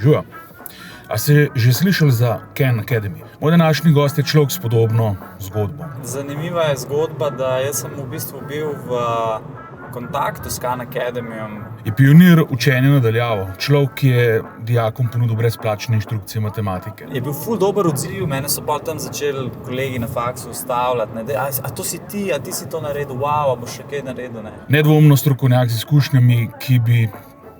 Živijo. A ste že slišali za Khan Academy? Moj današnji gost je človek s podobno zgodbo. Zanimiva je zgodba, da jaz sem v bistvu bil v kontaktu s Khan Academyjem. Je pionir učenja na daljavo, človek, ki je dijakom ponudil brezplačne inštrukcije matematike. Je bil ful dober odziv, mene so pa tam začeli kolegi na faksu ustavljati. A to si ti, a ti si to naredil, wow, a boš še kaj naredil, ne? Nedvomno strokovnjak z izkušnjami, ki bi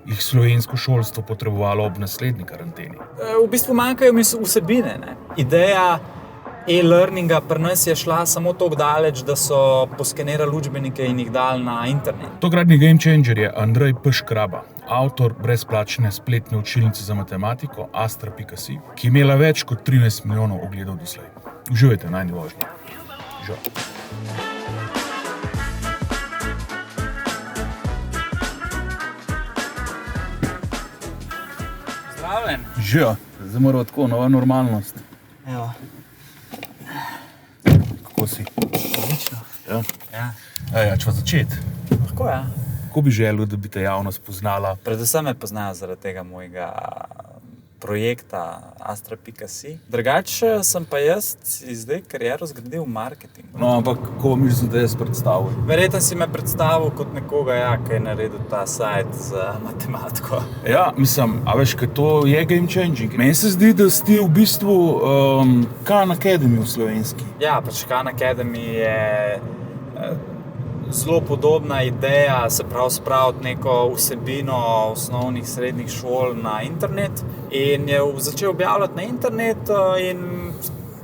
jih slovensko šolstvo potrebovalo ob naslednji karanteni. V bistvu manjkajo mi vsebine, ne? Ideja e-learninga pri nas je šla samo toliko daleč, da so poskenirali učbenike in jih dali na internet. Tokratni game changer je Andrej Peškraba, avtor brezplačne spletne učilnice za matematiko Astra.si, ki je imela več kot 13 milijonov ogledov doslej. Uživajte najni vožnji. Žal. Zdravljen. Živijo, zdaj mora tako, nova normalnost. Evo. Kako si? Odlično. Ja, če pa začeti. Lahko, ja. Kako bi želel, da bi te javnost poznala? Predvsem me poznajo zaradi tega mojega projekta Astra.si. Drugače sem pa jaz zdaj kariero zgradil v marketingu. No, ampak kako misliš, da jaz predstavil? Verjetno si me predstavil kot nekoga, ki je naredil ta sajt za matematiko. Ja, mislim, a veš, kaj to je game changing. Meni se zdi, da si ti v bistvu Khan Academy v slovenski. Ja, pač Khan Academy je zelo podobna ideja, se pravi spraviti neko vsebino osnovnih, srednjih šol na internet in je začel objavljati na internet in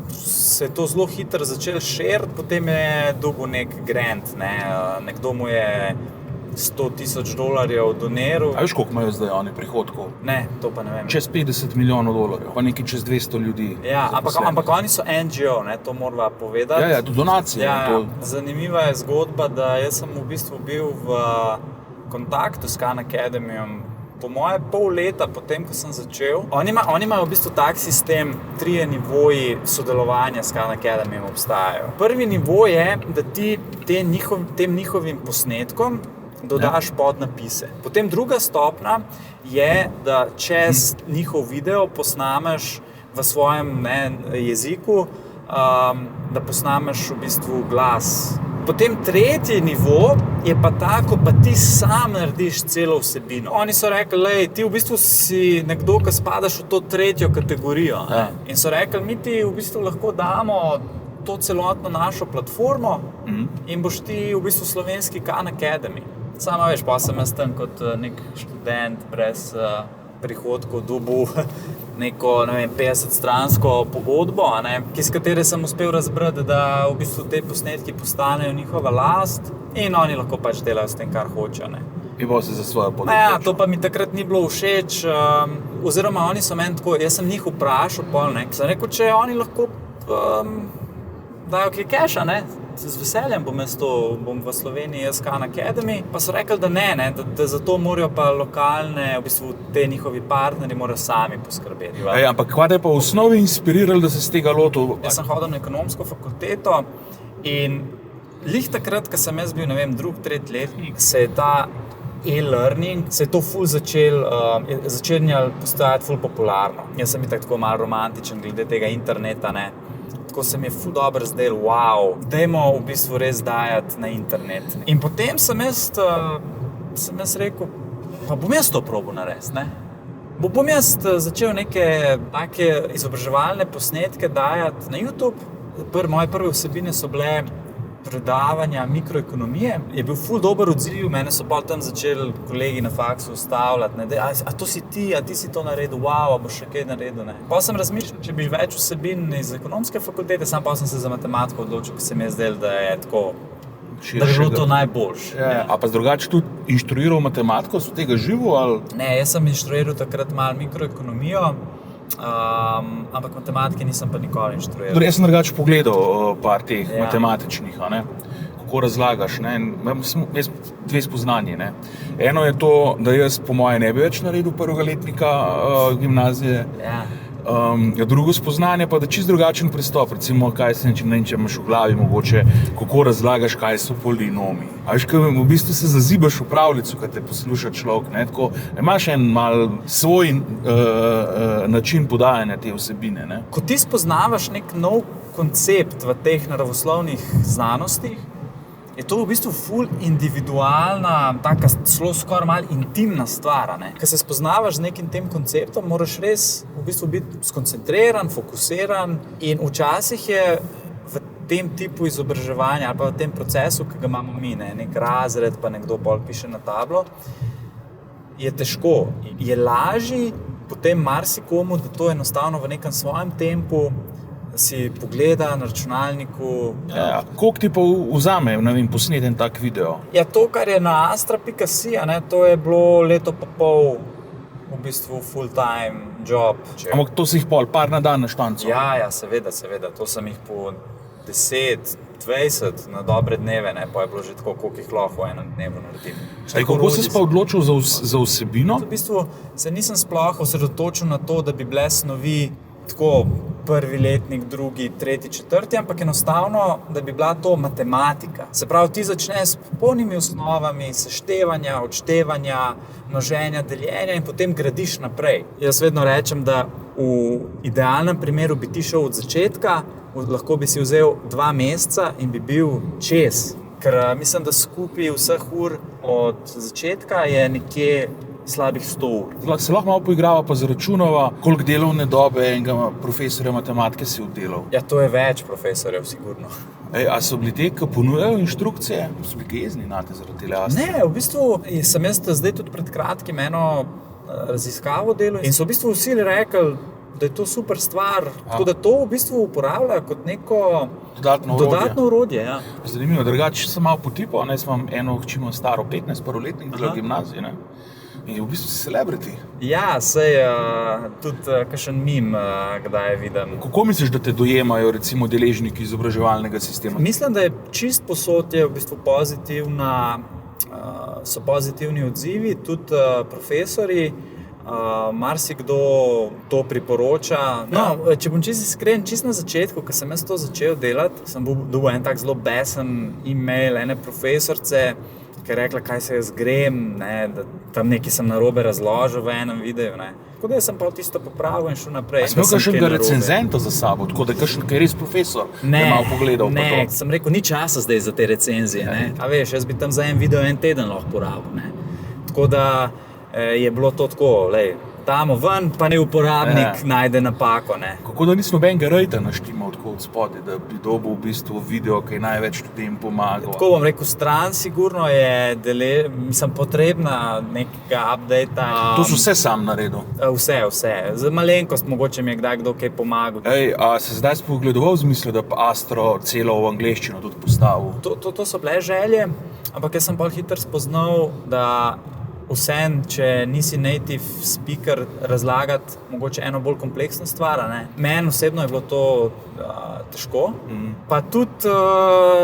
se je to zelo hitro začelo širiti, potem je dobil nek grant, ne? Nekdo mu je $100,000 doniral. A veš, koliko imajo zdaj oni prihodkov? Ne, to pa ne vem. Čez $50 milijonov, pa nekaj čez 200 ljudi. Ja, ampak oni so NGO, ne, to morava povedati. Ja, to donacije. Ja, to... Zanimiva je zgodba, da jaz sem v bistvu bil v kontaktu s Khan Academyjem po moje pol leta potem, ko sem začel. Oni imajo v bistvu tak sistem, 3 nivoji sodelovanja s Khan Academyjem obstajajo. Prvi nivo je, da ti tem njihovim posnetkom dodaš podnapise. Potem druga stopnja je, da čez njihov video posnameš v svojem jeziku, da posnameš v bistvu glas. Potem tretji nivo je pa tako, pa ti sam narediš celo vsebino. Oni so rekli, lej, ti v bistvu si nekdo, ki spadaš v to tretjo kategorijo. Ja. In so rekli, mi ti v bistvu lahko damo to celotno našo platformo in boš ti v bistvu slovenski Khan Academy. Samo veš, pa sem jaz tam kot nek študent brez prihodkov dobil neko, 50-stransko pogodbo, s katero sem uspel razbrati, da v bistvu te posnetki postanejo njihova last in oni lahko pač delajo s tem, kar hočejo. In pa si za svojo podobo. Ja, to pa mi takrat ni bilo všeč, oziroma oni so meni tako, jaz sem njih vprašal, sem rekel, če oni lahko dajo kaj keša, z veseljem bom v Sloveniji jaz Khan Academy, pa so rekli, da ne, da za to morajo pa lokalne, v bistvu te njihovi partnerji morajo sami poskrbeti. Ampak kaj te je pa v osnovi inspiriralo, da se z tega lotil? Jaz sem hodil na ekonomsko fakulteto in glih takrat, ko sem jaz bil, drugi, tretji letnik, se je ta e-learning, se je to ful začenjalo postajati ful popularno. Jaz sem tako malo romantičen glede tega interneta, Tako se mi je ful dobro zdelo, wow, dajmo v bistvu res dajati na internet. In potem sem jaz rekel, pa bom jaz to probal narediti, Bom jaz začel neke take izobraževalne posnetke dajati na YouTube. Moje prve vsebine so bile predavanja mikroekonomije. Je bil ful dober odziv, mene so pa tam začeli kolegi na faksu ustavljati, a to si ti, a ti si to naredil, wow, a boš še kaj naredil, Pa sem razmišljal, če bi več vsebin iz ekonomske fakultete, sam pa sem se za matematiko odločil, ker se mi je zdelo, da je tako, da je bilo to najboljše. Ja. A pa drugače tudi inštruiral matematiko, so tega živo ali? Ne, jaz sem inštruiral takrat malo mikroekonomijo, ampak matematike nisem pa nikoli inštruiral. Jaz sem drugače pogledal par teh matematičnih, kako razlagaš. Jaz dve spoznanji. Eno je to, da jaz po moje ne bi več naredil prvega letnika gimnazije. Ja. Drugo spoznanje pa, da čist drugačen pristop, recimo, kaj se ne vem, če imaš v glavi mogoče, kako razlagaš, kaj so polinomi. A veš, kaj v bistvu se zazibaš v pravljico, kad te posluša človek, ne, tako, imaš en mal svoj način podajanja te vsebine, ne. Ko ti spoznavaš nek nov koncept v teh naravoslovnih znanostih, je to v bistvu ful individualna, taka skoraj malo intimna stvar, ne. Ko se spoznavaš z nekim tem konceptom, moraš res v bistvu biti skoncentriran, fokusiran in včasih je v tem tipu izobraževanja ali pa v tem procesu, ki ga imamo mi, ne, nek razred, pa nekdo pol piše na tablo, je težko. Je lažje potem marsikomu, da to enostavno v nekem svojem tempu si pogleda na računalniku. Ja, koliko ti pa vzame, ne vem, posnet en tak video? Ja, to, kar je na astra.si, to je bilo leto pa pol v bistvu full-time job. Ampak to si jih par na dan naštancal? Ja, seveda. To sem jih po 10, 20 na dobre dneve, ne, pa je bilo že tako, koliko jih lahko v enem dnevu naredim. Kako si pa odločil za vsebino? V bistvu se nisem sploh osredotočil na to, da bi bile snovi tako prvi letnik, drugi, tretji, četrti, ampak enostavno, da bi bila to matematika. Se pravi, ti začneš s popolnimi osnovami seštevanja, odštevanja, množenja, deljenja in potem gradiš naprej. Jaz vedno rečem, da v idealnem primeru bi ti šel od začetka, lahko bi si vzel 2 meseca in bi bil čez. Ker mislim, da skupaj vseh ur od začetka je nekje slabih 100 ur. Se lahko malo poigrava pa zaračunava, koliko delovne dobe enega profesorja matematike si oddelal? Ja, to je več profesorjev, sigurno. A so bili te, ki ponujajo inštrukcije? So bili jezni nate zaradi tele Astre? Ne, v bistvu sem jaz zdaj tudi pred kratkim eno raziskavo delal in so v bistvu vsi rekli, da je to super stvar, tako da to v bistvu uporabljajo kot neko dodatno orodje. Ja. Zanimivo, drugače sem malo potipal, jaz imam eno hčino staro 15, prvoletnik v gimnaziji, ne? In je v bistvu celebrity. Ja, sej tudi kakšen mim, kdaj vidim. Kako misliš, da te dojemajo recimo deležniki izobraževalnega sistema? Mislim, da je čist posod je v bistvu so pozitivni odzivi, tudi profesorji, marsikdo to priporoča. No, če bom čisto iskren, čisto na začetku, ko sem jaz to začel delati, sem dobil en tak zelo besen e-mail ene profesorce, ki je rekla, kaj se jaz grem, ne, da tam nekaj sem narobe razložil v enem videu. Ne. Tako da sem pa tisto popravil in šel naprej. A si imel kakšnega recenzenta za sabo, tako da kakšen, ki je res profesor, je malo pogledal pa to? Ne, sem rekel, ni časa zdaj za te recenzije. Ne. A veš, jaz bi tam za en video en teden lahko porabil. Ne. Tako da je bilo to tako, lej, damo ven, pa ne uporabnik najde napako. Ne. Kako da nismo benga rejta naštimal tako od spodaj, da bi dobil v bistvu video, ki je največ ljudem pomagal? Tako bom rekel, stran sigurno je potrebna nekega updata. To so vse sam naredil? Vse. Za malenkost mogoče mi je kdaj kdo kaj pomagal. A se zdaj spogledoval v smislu, da pa Astro celo v angleščino tudi postavil? To so bile želje, ampak jaz sem bolj hitro spoznal, da vsem, če nisi native speaker, razlagati mogoče eno bolj kompleksno stvar. Meni osebno je bilo to težko. Pa tudi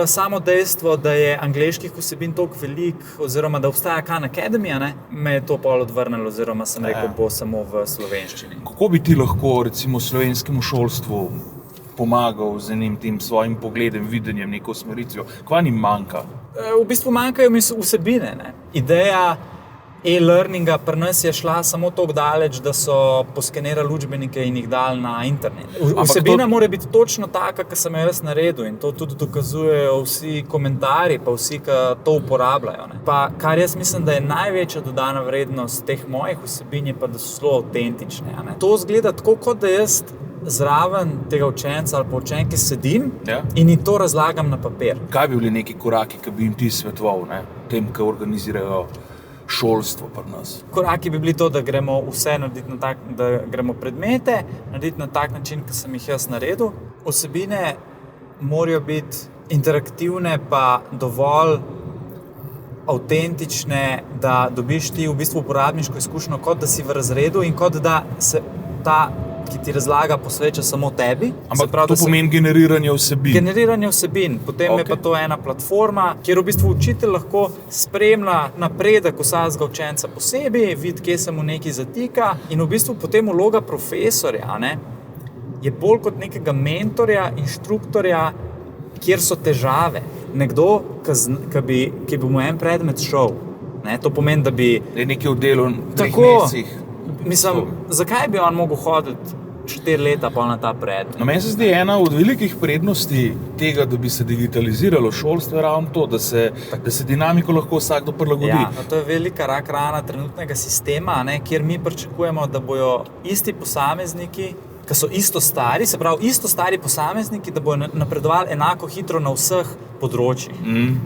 samo dejstvo, da je angleških vsebin toliko veliko, oziroma da obstaja Khan Academy, me je to pol odvrnilo, oziroma sem rekel, bo samo v slovenščini. Kako bi ti lahko recimo slovenskemu šolstvu pomagal z enim tem svojim pogledom, videnjem, neko usmeritvijo? Kva njim manjka? V bistvu manjkajo mi vsebine. Ideja e-learninga pri nas je šla samo tako daleč, da so poskenirali učbenike in jih dali na internet. Vsebina mora biti točno taka, ki sem jo jaz naredil, in to tudi dokazujejo vsi komentarji, pa vsi, ki to uporabljajo. Pa kar jaz mislim, da je največja dodana vrednost teh mojih vsebin, je pa, da so zelo avtentične. To zgleda tako, kot da jaz zraven tega učenca ali pa učenke sedim in jim to razlagam na papir. Kaj bi bili neki koraki, ki bi jim ti svetoval, tem, ki organizirajo šolstvo pri nas? Koraki bi bili to, da gremo vse narediti da gremo predmete narediti na tak način, ki sem jih jaz naredil. Vsebine morajo biti interaktivne, pa dovolj avtentične, da dobiš ti v bistvu uporabniško izkušnjo, kot da si v razredu in kot da se ki ti razlaga, posveča samo tebi. Ampak pravi, to pomeni generiranje vsebin. Generiranje vsebin. Potem je pa to ena platforma, kjer v bistvu učitelj lahko spremlja napredek vsakega učenca posebej, vidi, kje se mu nekaj zatika in v bistvu potem vloga profesorja, je bolj kot nekega mentorja, inštruktorja, kjer so težave. Nekdo, ki bi mu en predmet šel. To pomeni, da bi... nekaj v delu 3 mesecih. Mislim, zakaj bi on mogel hoditi 4 leta pa na ta predmet? No, meni se zdi ena od velikih prednosti tega, da bi se digitaliziralo šolstvo, ravno to, da se dinamiko lahko vsakdo prilagodi. Ja, to je velika rak rana trenutnega sistema, kjer mi pričakujemo, da bojo isti posamezniki, ki so isto stari, se pravi isto stari posamezniki, da bojo napredovali enako hitro na vseh področjih.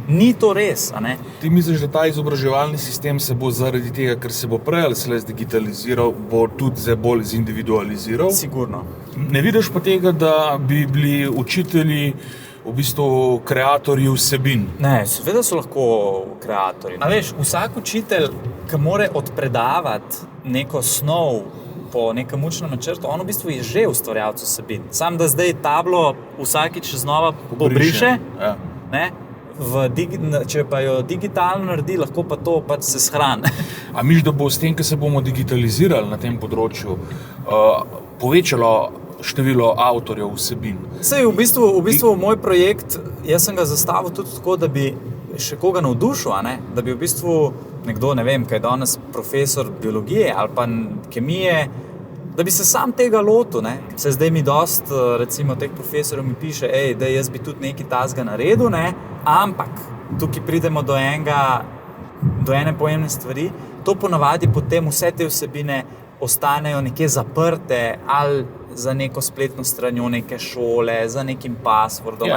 Ni to res, Ti misliš, da ta izobraževalni sistem se bo zaradi tega, ker se bo prej ali slej digitaliziral, bo tudi bolj zindividualiziral? Sigurno. Ne vidiš pa tega, da bi bili učitelji v bistvu kreatorji vsebin? Ne, seveda so lahko kreatorji. A veš, vsak učitelj, ki more odpredavati neko snov po nekem učnem načrtu, on v bistvu je že ustvarjalec vsebin. Sam da zdaj tablo vsakič znova pobriše, če pa jo digitalno naredi, lahko pa to pač se shrani. A misliš, da bo s tem, ko se bomo digitalizirali na tem področju, povečalo število avtorjev vsebin? Sej, v bistvu moj projekt, jaz sem ga zastavil tudi tako, da bi še koga navdušil, da bi v bistvu nekdo, ne vem, kaj je danes profesor biologije ali pa kemije, da bi se sam tega lotil. Se zdaj mi dost, recimo, teh profesorjev mi piše, da jaz bi tudi nekaj tazga naredil, ampak tukaj pridemo do ene pomembne stvari. To ponavadi potem vse te vsebine ostanejo nekje zaprte ali za neko spletno stranjo neke šole, za nekim passwordom.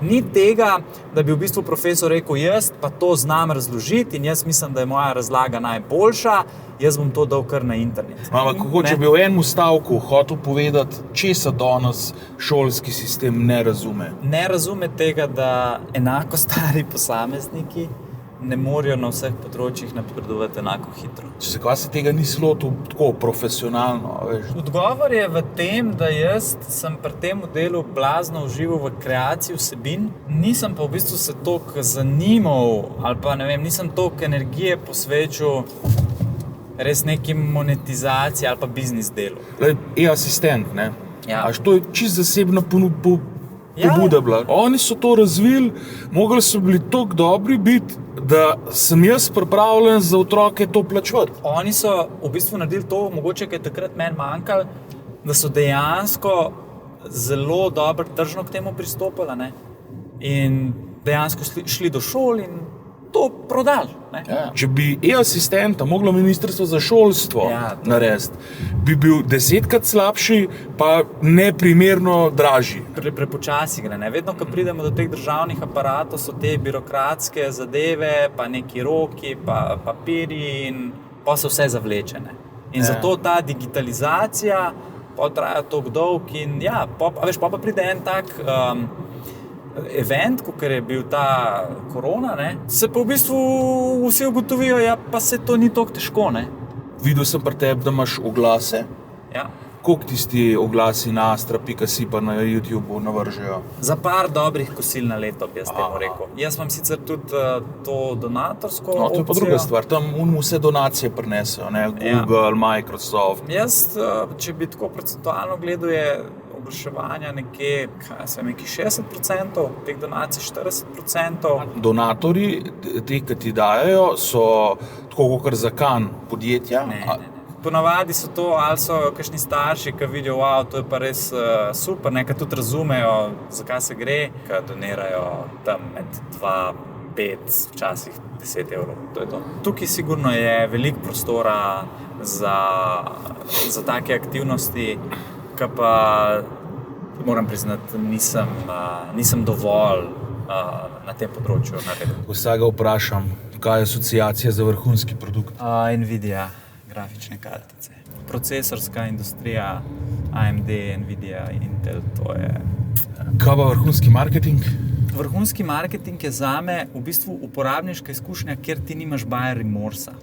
Ni tega, da bi v bistvu profesor rekel, jaz pa to znam razložiti in jaz mislim, da je moja razlaga najboljša, jaz bom to dal kar na internet. Ampak če bi v enem stavku hotel povedati, česa danes šolski sistem ne razume? Ne razume tega, da enako stari posamezniki ne morejo na vseh področjih napredovati enako hitro. Zakaj se tega nisi lotil tako profesionalno? Veš? Odgovor je v tem, da jaz sem pri tem delu blazno užival v kreaciji vsebin, nisem pa v bistvu se toliko zanimal ali pa nisem toliko energije posvečal res neki monetizaciji ali pa biznis delu. E-asistent, ne? Ja. Až to je čisto zasebna pobuda bila. Oni so to razvili, mogli so bili toliko dobri biti, da sem jaz pripravljen za otroke to plačevati. Oni so v bistvu naredili to, mogoče, kaj je takrat meni manjkalo, da so dejansko zelo dobro tržno k temu pristopili, in dejansko šli do šol in to prodali. Ja. Če bi e-asistenta moglo ministrstvo za šolstvo narediti, bi bil 10-krat slabši, pa neprimerno dražji. Prepočasi gre. Vedno, ko pridemo do teh državnih aparatov, so te birokratske zadeve, pa neki roki, pa papirji in pa so vse zavlečene. In zato ta digitalizacija pa traja toliko dolg in pa pride en tak event, kot je bil ta korona, se pa v bistvu vsi ugotovijo, pa se to ni toliko težko. Videl sem pri tebi, da imaš oglase. Ja. Koliko tisti oglasi na astra.si pa na YouTubeu navržejo? Za par dobrih kosil na leto, bi jaz temu rekel. Jaz imam sicer tudi to donatorsko opcijo. To je pa druga stvar, tam vse donacije prinesejo, Google, Microsoft. Jaz, če bi tako procentualno gledal, je oglaševanja nekje 60%, teh donacij 40%. Donatorji, te, ki ti dajo, so tako kakor zakan podjetja? Ne. Ponavadi so to, ali so kakšni starši, ki vidijo, to je pa res super, ki tudi razumejo, zakaj se gre, ki donirajo tam med 2, 5, včasih 10 evrov. To je to. Tukaj sigurno je veliko prostora za take aktivnosti, ki pa moram priznati, nisem dovolj na tem področju naredil. Vsega vprašam, kaj je asociacija za vrhunski produkt? Nvidia, grafične kartice. Procesorska industrija, AMD, Nvidia, Intel, to je... Kaj pa vrhunski marketing? Vrhunski marketing je zame v bistvu uporabniška izkušnja, kjer ti nimaš buyer remorsa.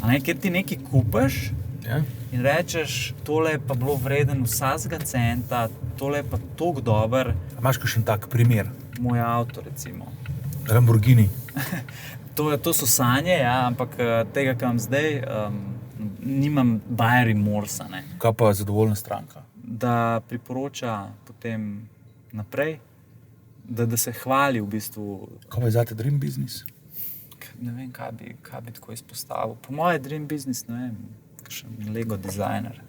Kjer ti nekaj kupiš Ja? in rečeš, tole je pa bilo vreden vsakega centa, tole je pa toliko dober, A imaš kakšen tak primer? moj avto recimo. Lamborghini. To so sanje, ja, ampak tega, kar imam zdaj, nimam buyer remorsa, ne. Kaj pa zadovoljna stranka? Da priporoča potem naprej, da se hvali v bistvu. Kaj pa je zate dream business? Ne vem, kaj bi tako izpostavil. Po mojem dream business, ne vem, kakšen Lego dizajner,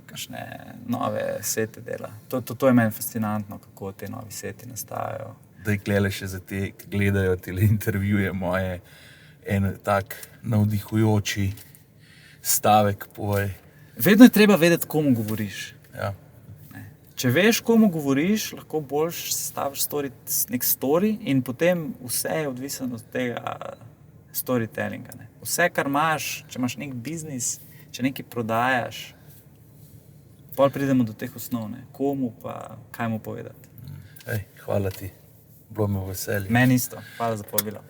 kakšne nove sete dela. To je meni fascinantno, kako te novi seti nastajajo. Da je glede še za te, ki gledajo tele intervjuje moje, en tak navdihujoči stavek povej. Vedno je treba vedeti, komu govoriš. Ja. Če veš, komu govoriš, lahko boljš staviš nek story in potem vse je odvisno od tega storytellinga. Ne. Vse, kar imaš, če imaš nek biznis, če nekaj prodajaš, pol pridemo do teh osnov, ne. Komu pa kaj mu povedati. Hvala ti, bilo mi v veselje. Meni isto, hvala za povabilo.